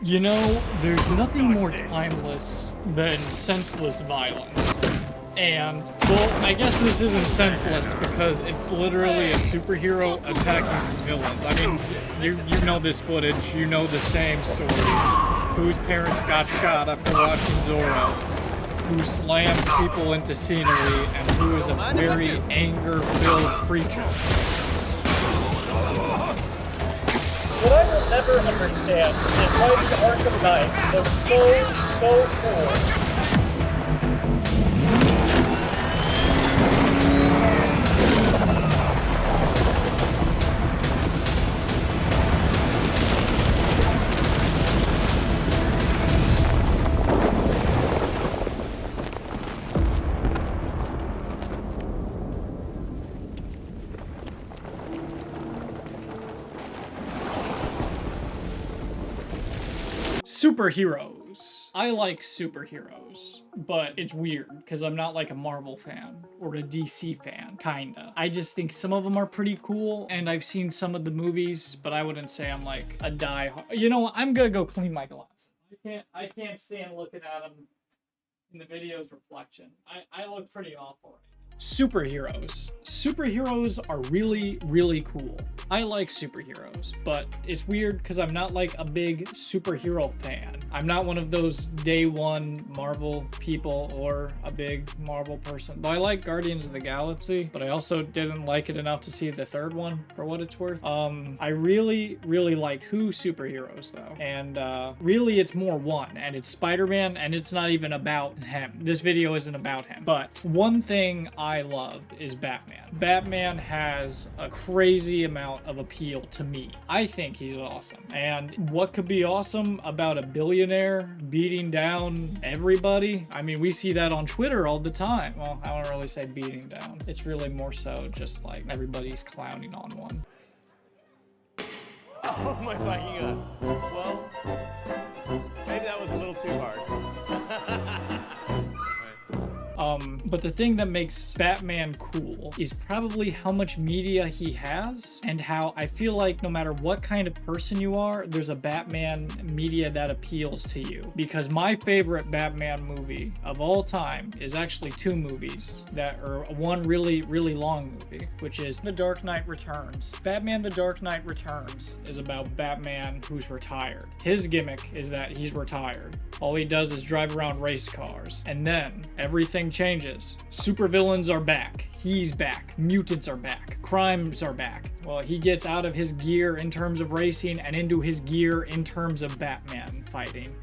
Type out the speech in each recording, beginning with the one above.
You know, there's nothing more timeless than senseless violence. And, well, I guess this isn't senseless because it's literally a superhero attacking civilians. I mean, you know this footage, you know the same story. Whose parents got shot after watching Zorro, who slams people into scenery, and who is a very anger-filled creature. What I will never understand is why the Arkham Knight was so cool. Superheroes. I like superheroes, but it's weird because I'm not like a Marvel fan or a DC fan, kinda. I just think some of them are pretty cool, and I've seen some of the movies, but I wouldn't say I'm like a die-hard. You know what? I'm gonna go clean my glasses. I can't stand looking at them in the video's reflection. I look pretty awful. Superheroes. Superheroes are really, really cool. I like superheroes, but it's weird because I'm not like a big superhero fan. I'm not one of those day one Marvel people or a big Marvel person. Though I like Guardians of the Galaxy, but I also didn't like it enough to see the third one for what it's worth. I really, really like two superheroes though. And really it's more one, and it's Spider-Man, and it's not even about him. This video isn't about him. But one thing I love is Batman. Batman has a crazy amount of appeal to me. I think he's awesome. And what could be awesome about a billionaire beating down everybody? I mean, we see that on Twitter all the time. Well, I don't really say beating down. It's really more so just like everybody's clowning on one. Oh my fucking god. Well, maybe that was a little too hard. But the thing that makes Batman cool is probably how much media he has, and how I feel like no matter what kind of person you are, there's a Batman media that appeals to you. Because my favorite Batman movie of all time is actually two movies that are one really, really long movie, which is The Dark Knight Returns. Batman The Dark Knight Returns is about Batman who's retired. His gimmick is that he's retired. All he does is drive around race cars. And then everything changes. Supervillains are back. He's back. Mutants are back. Crimes are back. Well, he gets out of his gear in terms of racing and into his gear in terms of Batman fighting.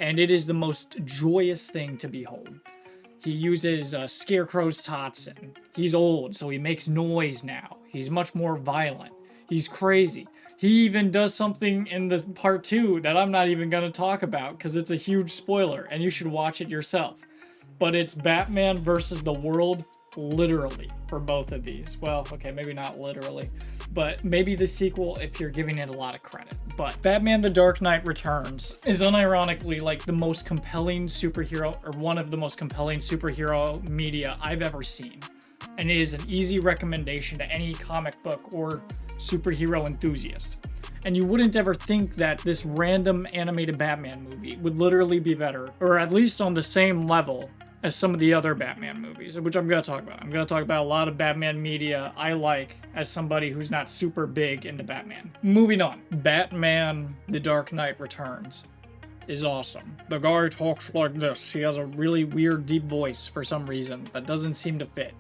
And it is the most joyous thing to behold. He uses Scarecrow's Totson. He's old, so he makes noise now. He's much more violent. He's crazy. He even does something in the part 2 that I'm not even going to talk about because it's a huge spoiler and you should watch it yourself. But it's Batman versus the world, literally, for both of these. Well, okay, maybe not literally, but maybe the sequel if you're giving it a lot of credit. But Batman The Dark Knight Returns is unironically like the most compelling superhero, or one of the most compelling superhero media I've ever seen. And it is an easy recommendation to any comic book or superhero enthusiast. And you wouldn't ever think that this random animated Batman movie would literally be better, or at least on the same level as some of the other Batman movies, which I'm going to talk about. I'm going to talk about a lot of Batman media I like as somebody who's not super big into Batman. Moving on. Batman The Dark Knight Returns is awesome. The guy talks like this. He has a really weird deep voice for some reason that doesn't seem to fit.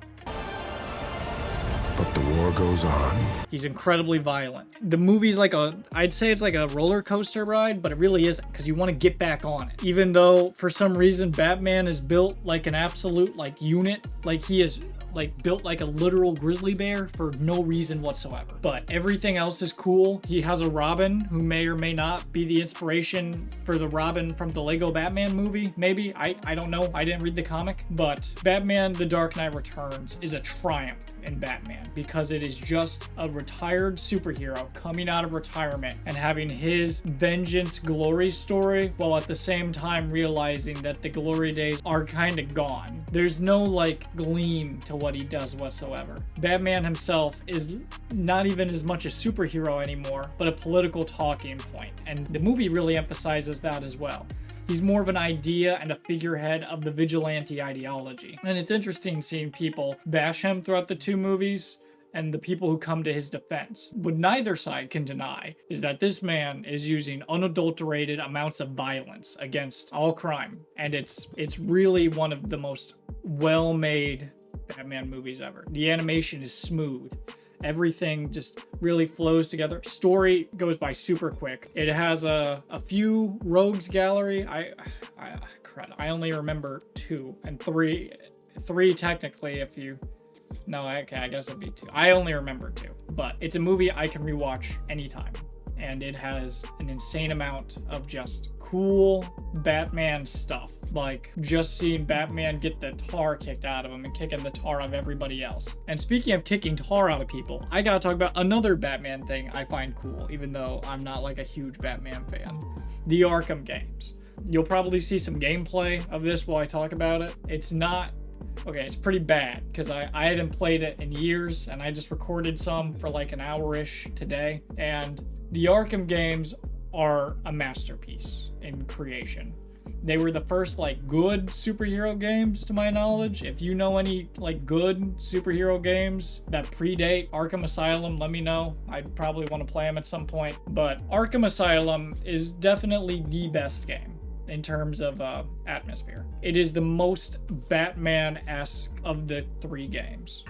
But the war goes on. He's incredibly violent. The movie's like I'd say it's like a roller coaster ride, but it really isn't, because you want to get back on it. Even though for some reason Batman is built like an absolute like unit, like he is like built like a literal grizzly bear for no reason whatsoever. But everything else is cool. He has a Robin who may or may not be the inspiration for the Robin from the Lego Batman movie. Maybe, I don't know. I didn't read the comic. But Batman The Dark Knight Returns is a triumph in Batman, because it is just a retired superhero coming out of retirement and having his vengeance glory story, while at the same time realizing that the glory days are kind of gone. There's no like gleam to what he does whatsoever. Batman himself is not even as much a superhero anymore, but a political talking point, and the movie really emphasizes that as well. He's more of an idea and a figurehead of the vigilante ideology. And it's interesting seeing people bash him throughout the two movies, and the people who come to his defense. What neither side can deny is that this man is using unadulterated amounts of violence against all crime. And it's really one of the most well-made Batman movies ever. The animation is smooth. Everything just really flows together. Story goes by super quick. It has a few rogues gallery. I only remember 2 and 3 technically if you... No, okay, I guess it'd be 2. I only remember 2, but it's a movie I can rewatch anytime. And it has an insane amount of just cool Batman stuff. Like just seeing Batman get the tar kicked out of him and kicking the tar out of everybody else. And speaking of kicking tar out of people, I gotta talk about another Batman thing I find cool, even though I'm not like a huge Batman fan. The Arkham games. You'll probably see some gameplay of this while I talk about it. It's not... Okay, it's pretty bad because I hadn't played it in years, and I just recorded some for like an hour-ish today. And the Arkham games are a masterpiece in creation. They were the first like good superhero games to my knowledge. If you know any like good superhero games that predate Arkham Asylum, let me know. I'd probably want to play them at some point. But Arkham Asylum is definitely the best game in terms of atmosphere. It is the most Batman-esque of the 3 games.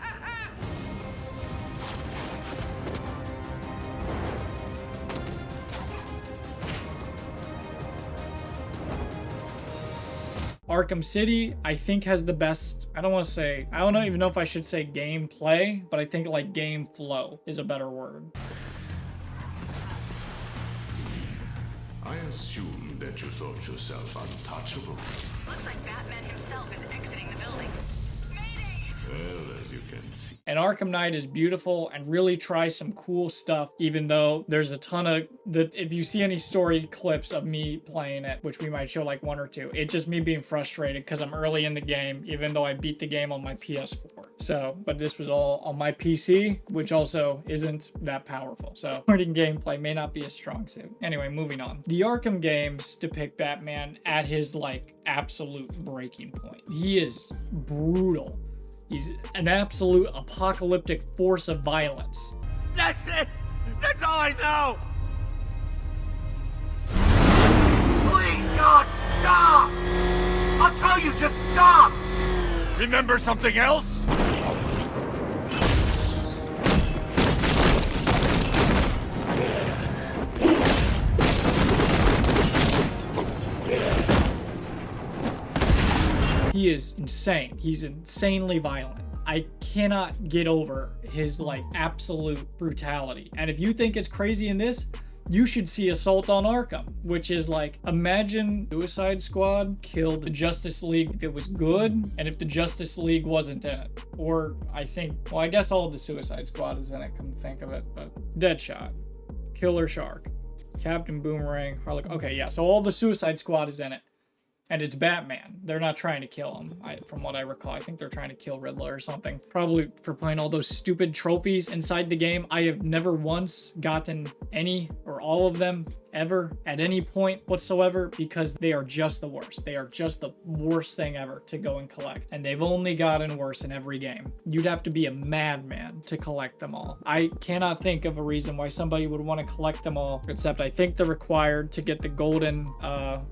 Arkham City, I think, has the best, I don't even know if I should say gameplay, but I think like game flow is a better word. I assume that you thought yourself untouchable. Looks like Batman himself is exiting the building. Mayday! Well, as you can see. And Arkham Knight is beautiful and really tries some cool stuff, even though there's a ton of... If you see any story clips of me playing it, which we might show like 1 or 2, it's just me being frustrated because I'm early in the game, even though I beat the game on my PS4. So, but this was all on my PC, which also isn't that powerful. So, starting gameplay may not be a strong suit. Anyway, moving on. The Arkham games depict Batman at his like absolute breaking point. He is brutal. He's an absolute apocalyptic force of violence. That's it! That's all I know! Please, God, stop! I'll tell you, just stop! Remember something else? He is insane. He's insanely violent. I cannot get over his like absolute brutality. And if you think it's crazy in this, you should see Assault on Arkham, which is like, imagine Suicide Squad killed the Justice League if it was good, and if the Justice League wasn't in it. Or I think, well, I guess all of the Suicide Squad is in it, come to think of it, but Deadshot, Killer Shark, Captain Boomerang, Harley. Okay, yeah, so all the Suicide Squad is in it. And it's Batman. They're not trying to kill him, from what I recall. I think they're trying to kill Riddler or something. Probably for playing all those stupid trophies inside the game. I have never once gotten any or all of them ever at any point whatsoever, because they are just the worst. They are just the worst thing ever to go and collect. And they've only gotten worse in every game. You'd have to be a madman to collect them all. I cannot think of a reason why somebody would want to collect them all, except I think they're required to get the golden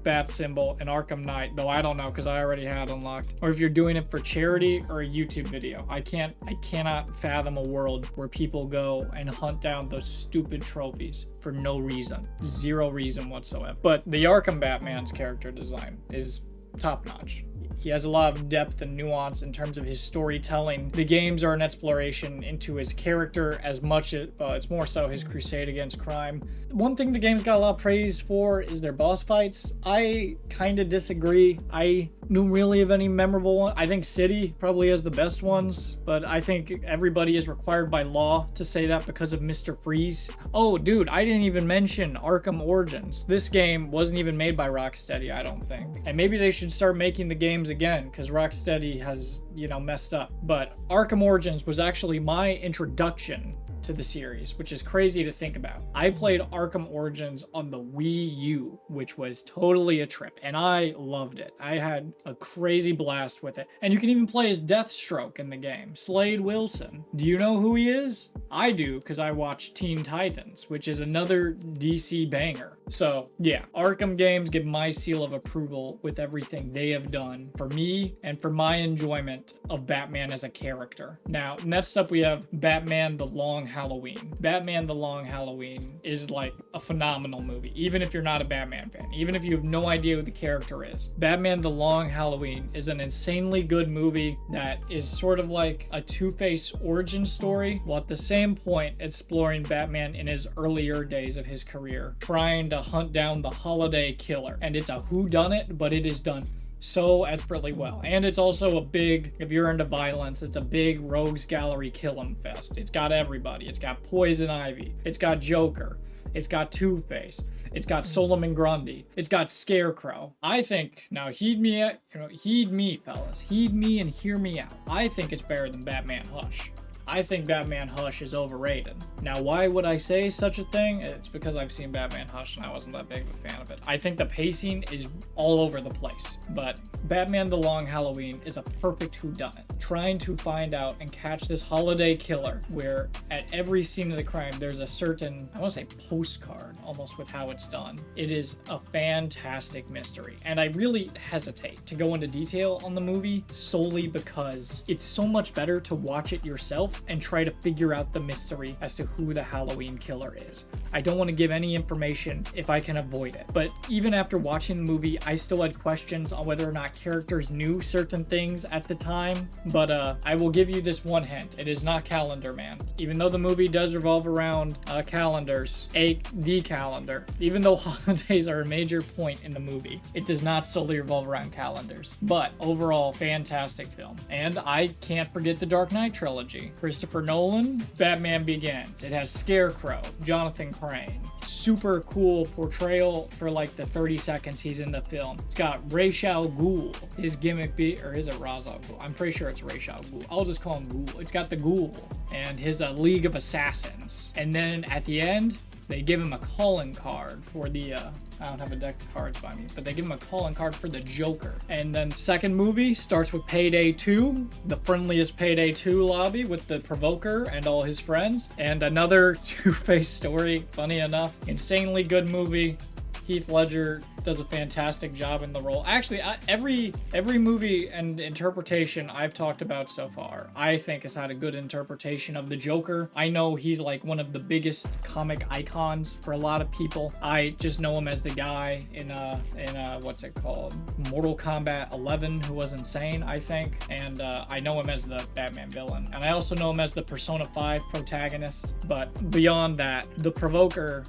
bat symbol in Arkham Knight, though I don't know because I already had unlocked. Or if you're doing it for charity or a YouTube video. I cannot fathom a world where people go and hunt down those stupid trophies for no reason. Zero reason whatsoever. But the Arkham Batman's character design is top notch. He has a lot of depth and nuance in terms of his storytelling. The games are an exploration into his character as much as, it's more so his crusade against crime. One thing the game's got a lot of praise for is their boss fights. I kind of disagree. I don't really have any memorable one. I think City probably has the best ones, but I think everybody is required by law to say that because of Mr. Freeze. Oh, dude, I didn't even mention Arkham Origins. This game wasn't even made by Rocksteady, I don't think. And maybe they should start making the games again, because Rocksteady has, messed up. But Arkham Origins was actually my introduction to the series, which is crazy to think about. I played Arkham Origins on the Wii U, which was totally a trip, and I loved it. I had a crazy blast with it. And you can even play as Deathstroke in the game, Slade Wilson. Do you know who he is? I do, because I watched Teen Titans, which is another DC banger. So yeah, Arkham games give my seal of approval with everything they have done for me and for my enjoyment of Batman as a character. Now, next up we have Batman The Long Halloween. Batman The Long Halloween is like a phenomenal movie, even if you're not a Batman fan, even if you have no idea who the character is. Batman The Long Halloween is an insanely good movie that is sort of like a Two-Face origin story, while at the same point exploring Batman in his earlier days of his career, trying to hunt down the holiday killer. And it's a whodunit, but it is done so expertly well. And it's also a big, if you're into violence, it's a big rogues gallery kill 'em fest. It's got everybody. It's got Poison Ivy. It's got Joker. It's got Two-Face. It's got Solomon Grundy. It's got Scarecrow. I think, now heed me, heed me, fellas. Heed me and hear me out. I think it's better than Batman Hush. I think Batman Hush is overrated. Now, why would I say such a thing? It's because I've seen Batman Hush and I wasn't that big of a fan of it. I think the pacing is all over the place, but Batman The Long Halloween is a perfect whodunit, trying to find out and catch this holiday killer where at every scene of the crime, there's a certain, I want to say postcard, almost with how it's done. It is a fantastic mystery, and I really hesitate to go into detail on the movie solely because it's so much better to watch it yourself and try to figure out the mystery as to who the Halloween killer is. I don't want to give any information if I can avoid it, but even after watching the movie, I still had questions on whether or not characters knew certain things at the time, but I will give you this one hint. It is not Calendar Man. Even though the movie does revolve around calendars, the calendar, even though holidays are a major point in the movie, it does not solely revolve around calendars. But overall, fantastic film. And I can't forget the Dark Knight trilogy. Christopher Nolan, Batman Begins. It has Scarecrow, Jonathan Crane. Super cool portrayal for like the 30 seconds he's in the film. It's got Ra's al Ghul. His gimmick or is it Ra's al Ghul? I'm pretty sure it's Ra's al Ghul. I'll just call him Ghul. It's got the Ghul and his League of Assassins. And then at the end, they give him a calling card for the, I don't have a deck of cards by me, but they give him a calling card for the Joker. And then second movie starts with Payday 2, the friendliest Payday 2 lobby with the Provoker and all his friends. And another Two-Face story, funny enough. Insanely good movie. Heath Ledger does a fantastic job in the role. Actually, every movie and interpretation I've talked about so far, I think has had a good interpretation of the Joker. I know he's like one of the biggest comic icons for a lot of people. I just know him as the guy in what's it called? Mortal Kombat 11, who was insane, I think. And I know him as the Batman villain. And I also know him as the Persona 5 protagonist. But beyond that, the Provoker,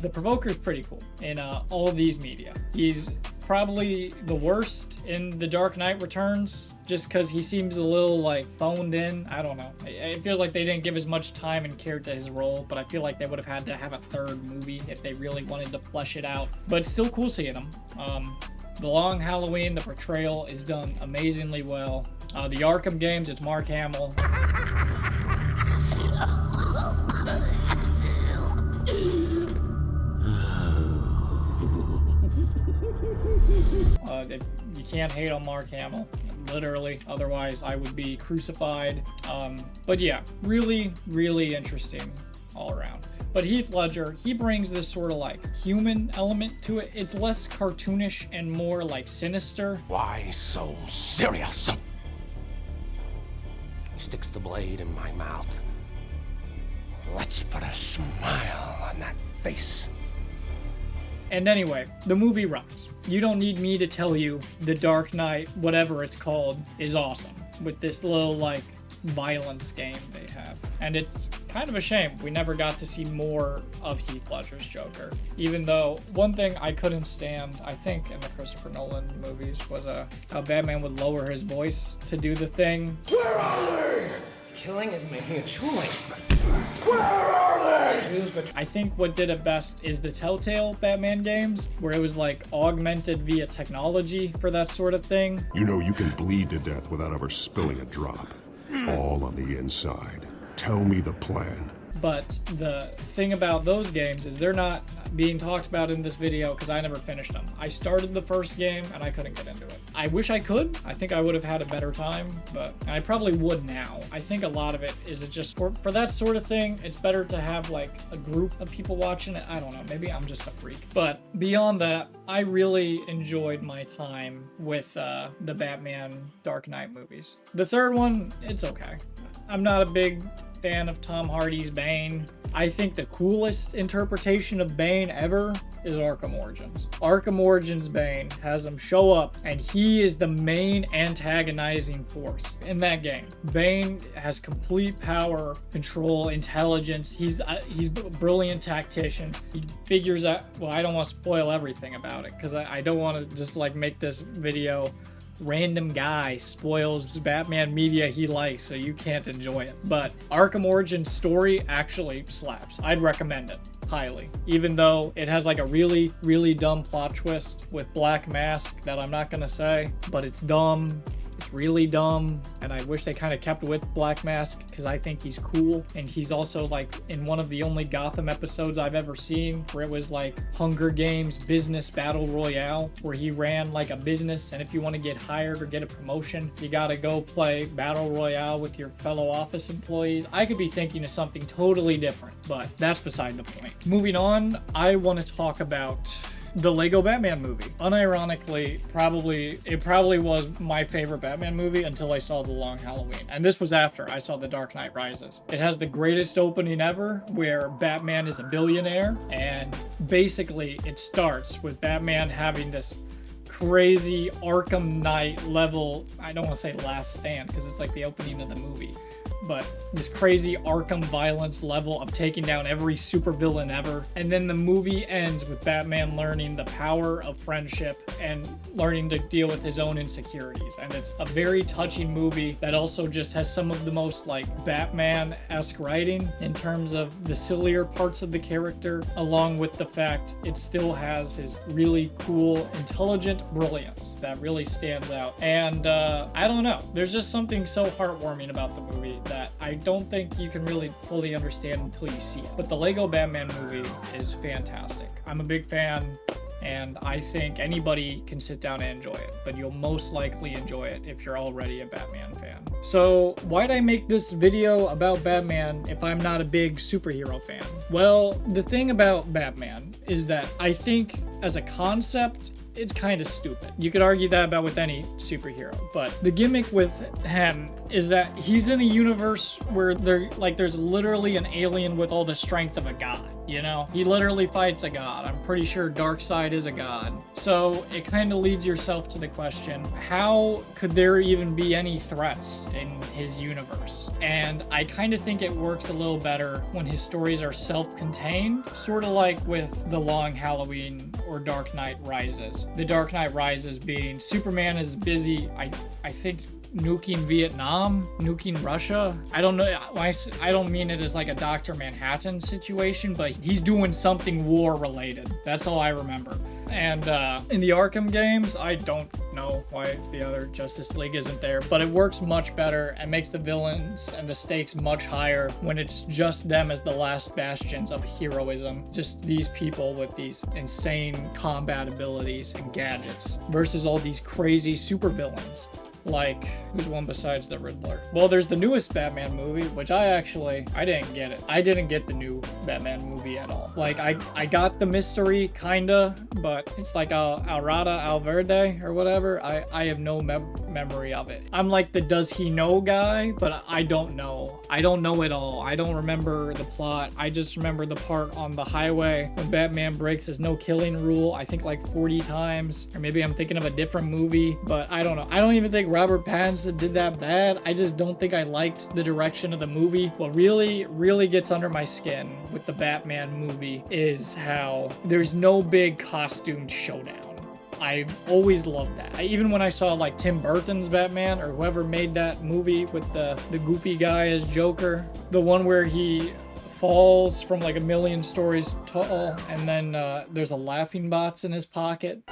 the Provoker's pretty cool in all of these media. He's probably the worst in The Dark Knight Returns, just because he seems a little like phoned in. I don't know. It feels like they didn't give as much time and care to his role, but I feel like they would have had to have a third movie if they really wanted to flesh it out. But it's still cool seeing him. The Long Halloween, the portrayal is done amazingly well. The Arkham games, it's Mark Hamill. You can't hate on Mark Hamill, literally. Otherwise, I would be crucified. But yeah, really, really interesting all around. But Heath Ledger, he brings this sort of like human element to it. It's less cartoonish and more like sinister. Why so serious? He sticks the blade in my mouth. Let's put a smile on that face. And anyway, the movie rocks. You don't need me to tell you The Dark Knight, whatever it's called, is awesome. With this little, like, violence game they have. And it's kind of a shame we never got to see more of Heath Ledger's Joker. Even though one thing I couldn't stand, I think, in the Christopher Nolan movies was how Batman would lower his voice to do the thing. Where are they? Killing is making a choice. Where are they? I think what did it best is the Telltale Batman games, where it was like augmented via technology for that sort of thing. You know you can bleed to death without ever spilling a drop. All on the inside. Tell me the plan. But the thing about those games is they're not being talked about in this video because I never finished them. I started the first game and I couldn't get into it. I wish I could. I think I would have had a better time, but and I probably would now. I think a lot of it is just for that sort of thing, it's better to have like a group of people watching it. I don't know. Maybe I'm just a freak. But beyond that, I really enjoyed my time with the Batman Dark Knight movies. The third one, it's okay. I'm not a big fan of Tom Hardy's Bane. I think the coolest interpretation of Bane ever is Arkham Origins. Arkham Origins Bane has him show up and he is the main antagonizing force in that game. Bane has complete power, control, intelligence. He's a brilliant tactician. He figures out, well, I don't want to spoil everything about it because I don't want to just like make this video random guy spoils Batman media he likes so you can't enjoy it. But Arkham Origins story actually slaps. I'd recommend it highly, even though it has like a really, really dumb plot twist with Black Mask that I'm not gonna say, but it's dumb. It's really dumb, and I wish they kind of kept with Black Mask because I think he's cool. And he's also like in one of the only Gotham episodes I've ever seen where it was like Hunger Games business battle royale, where he ran like a business, and if you want to get hired or get a promotion, you gotta go play battle royale with your fellow office employees. I could be thinking of something totally different, but that's beside the point. Moving on, I want to talk about the Lego Batman movie. Unironically, it probably was my favorite Batman movie until I saw The Long Halloween. And this was after I saw The Dark Knight Rises. It has the greatest opening ever where Batman is a billionaire, and basically it starts with Batman having this crazy Arkham Knight level, I don't want to say last stand because it's like the opening of the movie, but this crazy Arkham violence level of taking down every supervillain ever. And then the movie ends with Batman learning the power of friendship and learning to deal with his own insecurities. And it's a very touching movie that also just has some of the most like Batman-esque writing in terms of the sillier parts of the character, along with the fact it still has his really cool, intelligent brilliance that really stands out. And I don't know, there's just something so heartwarming about the movie that I don't think you can really fully understand until you see it. But the Lego Batman movie is fantastic. I'm a big fan, and I think anybody can sit down and enjoy it, but you'll most likely enjoy it if you're already a Batman fan. So why'd I make this video about Batman if I'm not a big superhero fan? Well, the thing about Batman is that I think as a concept, it's kind of stupid. You could argue that about with any superhero, but the gimmick with him is that he's in a universe where there's literally an alien with all the strength of a god, you know? He literally fights a god. I'm pretty sure Darkseid is a god. So it kind of leads yourself to the question, how could there even be any threats in his universe? And I kind of think it works a little better when his stories are self-contained, sort of like with The Long Halloween or Dark Knight Rises. The Dark Knight Rises being Superman is busy, I think, nuking Vietnam, nuking Russia. I don't know. I don't mean it as like a Dr. Manhattan situation, but he's doing something war related. That's all I remember. And in the Arkham games, I don't know why the other Justice League isn't there, but it works much better and makes the villains and the stakes much higher when it's just them as the last bastions of heroism. Just these people with these insane combat abilities and gadgets versus all these crazy supervillains Like, who's one besides the Riddler? Well, there's the newest Batman movie, which I didn't get it. I didn't get the new Batman movie at all. Like, I got the mystery, kinda, but it's like Alrada Alverde or whatever. I have no memory of it. I'm like the does he know guy, but I don't know. I don't know it all. I don't remember the plot. I just remember the part on the highway when Batman breaks his no killing rule, I think like 40 times. Or maybe I'm thinking of a different movie, but I don't know. I don't even think Robert Pattinson did that bad. I just don't think I liked the direction of the movie. What really gets under my skin with the Batman movie is how there's no big costumed showdown. I always loved that. Even when I saw like Tim Burton's Batman or whoever made that movie with the goofy guy as Joker, the one where he falls from like a million stories tall and then there's a laughing box in his pocket.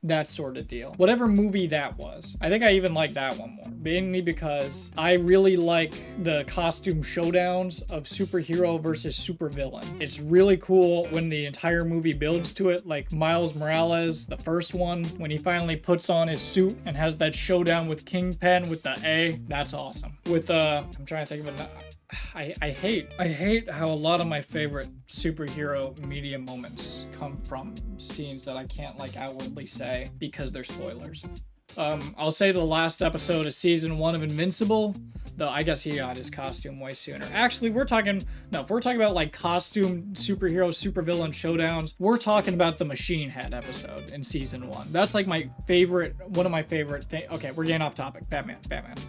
That sort of deal. Whatever movie that was. I think I even like that one more. Mainly because I really like the costume showdowns of superhero versus supervillain. It's really cool when the entire movie builds to it, like Miles Morales, the first one, when he finally puts on his suit and has that showdown with Kingpin with the A. That's awesome. With I'm trying to think of it. I hate how a lot of my favorite superhero media moments come from scenes that I can't like outwardly say because they're spoilers. I'll say the last episode of season 1 of Invincible, though I guess he got his costume way sooner. Actually, if we're talking about like costume superhero supervillain showdowns, we're talking about the Machine Head episode in season 1. That's like one of my favorite things. Okay, we're getting off topic. Batman.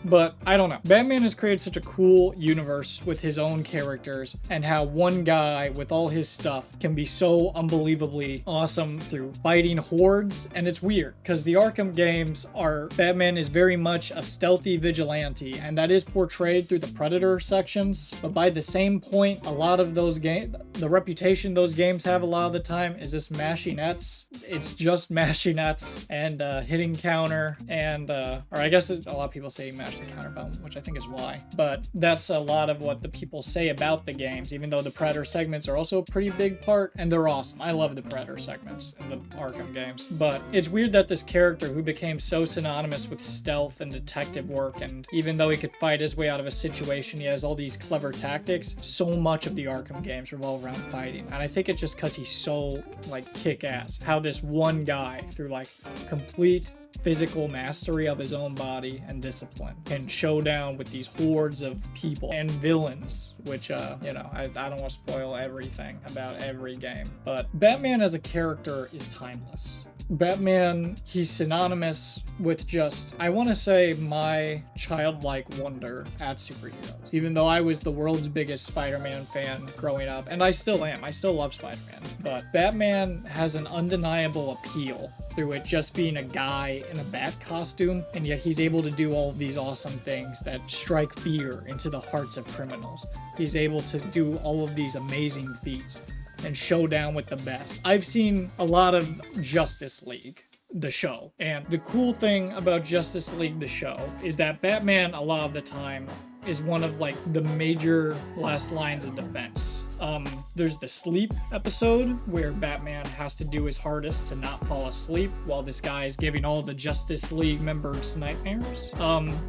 But I don't know. Batman has created such a cool universe with his own characters and how one guy with all his stuff can be so unbelievably awesome through fighting hordes. And it's weird because the Arkham games Batman is very much a stealthy vigilante, and that is portrayed through the Predator sections. But by the same point, a lot of those games, the reputation those games have a lot of the time is just machinettes. It's just machinettes and hitting counter and, or I guess a lot of people say mash the counter button, which I think is why. But that's a lot of what the people say about the games, even though the Predator segments are also a pretty big part, and they're awesome. I love the Predator segments in the Arkham games. But it's weird that this character who became so synonymous with stealth and detective work, and even though he could fight his way out of a situation, he has all these clever tactics. So much of the Arkham games revolve around fighting, and I think it's just because he's so like kick-ass. How this one guy, through like complete physical mastery of his own body and discipline, can show down with these hordes of people and villains, which I don't want to spoil everything about every game, but Batman as a character is timeless. Batman, he's synonymous with just, I want to say, my childlike wonder at superheroes. Even though I was the world's biggest Spider-Man fan growing up, and I still am. I still love Spider-Man. But Batman has an undeniable appeal through it just being a guy in a bat costume, and yet he's able to do all of these awesome things that strike fear into the hearts of criminals. He's able to do all of these amazing feats and show down with the best. I've seen a lot of Justice League, the show, and the cool thing about Justice League, the show, is that Batman, a lot of the time, is one of like the major last lines of defense. There's the sleep episode where Batman has to do his hardest to not fall asleep while this guy is giving all the Justice League members nightmares.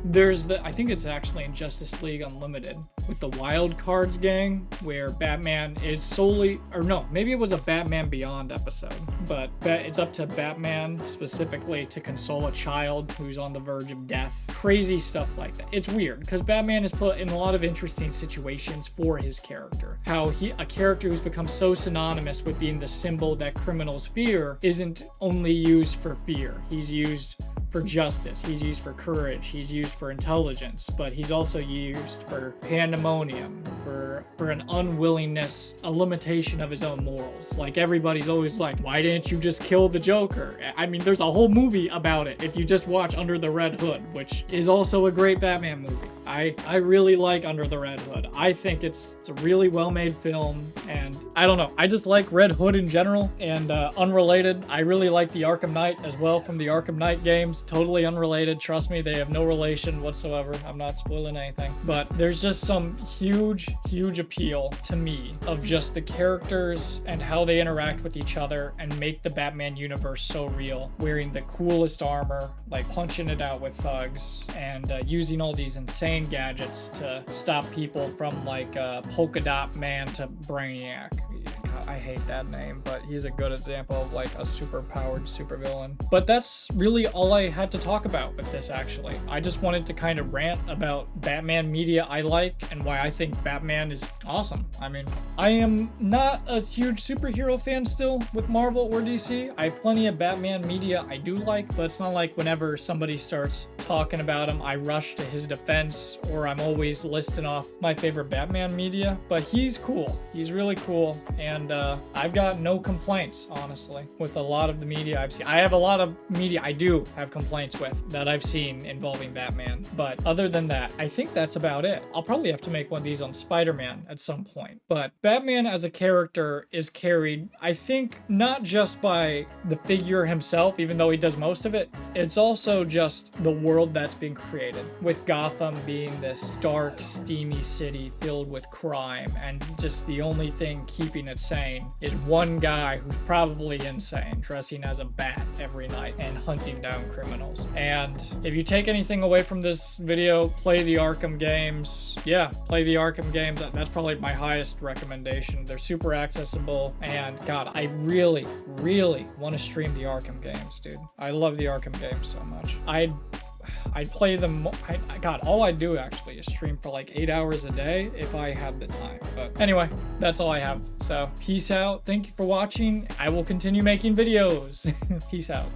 There's I think it's actually in Justice League Unlimited with the Wild Cards gang where Batman is solely, or no, maybe it was a Batman Beyond episode, but it's up to Batman specifically to console a child who's on the verge of death. Crazy stuff like that. It's weird because Batman is put in a lot of interesting situations for his character. How a character who's become so synonymous with being the symbol that criminals fear isn't only used for fear. He's used for justice, he's used for courage, he's used for intelligence, but he's also used for pandemonium, for an unwillingness, a limitation of his own morals. Like everybody's always like, why didn't you just kill the Joker? I mean, there's a whole movie about it if you just watch Under the Red Hood, which is also a great Batman movie. I really like Under the Red Hood. I think it's a really well-made film, and I don't know, I just like Red Hood in general. And unrelated, I really like the Arkham Knight as well from the Arkham Knight games. Totally unrelated, trust me, they have no relation whatsoever. I'm not spoiling anything, but there's just some huge huge appeal to me of just the characters and how they interact with each other and make the Batman universe so real. Wearing the coolest armor, like punching it out with thugs, and using all these insane gadgets to stop people from like Polka Dot Man to Brainiac. I hate that name, but he's a good example of like a super-powered supervillain. But that's really all I had to talk about with this, actually. I just wanted to kind of rant about Batman media I like and why I think Batman is awesome. I mean, I am not a huge superhero fan still with Marvel or DC. I have plenty of Batman media I do like, but it's not like whenever somebody starts talking about him, I rush to his defense, or I'm always listing off my favorite Batman media. But he's cool. He's really cool, and I've got no complaints, honestly, with a lot of the media I've seen. I have a lot of media I do have complaints with that I've seen involving Batman, but other than that, I think that's about it. I'll probably have to make one of these on Spider-Man at some point, but Batman as a character is carried, I think, not just by the figure himself, even though he does most of it, it's also just the world that's being created, with Gotham being this dark, steamy city filled with crime, and just the only thing keeping it sane is one guy who's probably insane, dressing as a bat every night and hunting down criminals. And if you take anything away from this video, play the Arkham games. Yeah, play the Arkham games. That's probably my highest recommendation. They're super accessible, and God, I really, really want to stream the Arkham games, dude. I love the Arkham games so much. I'd play them. God, all I do actually is stream for like 8 hours a day if I have the time. But anyway, that's all I have. So peace out. Thank you for watching. I will continue making videos. Peace out.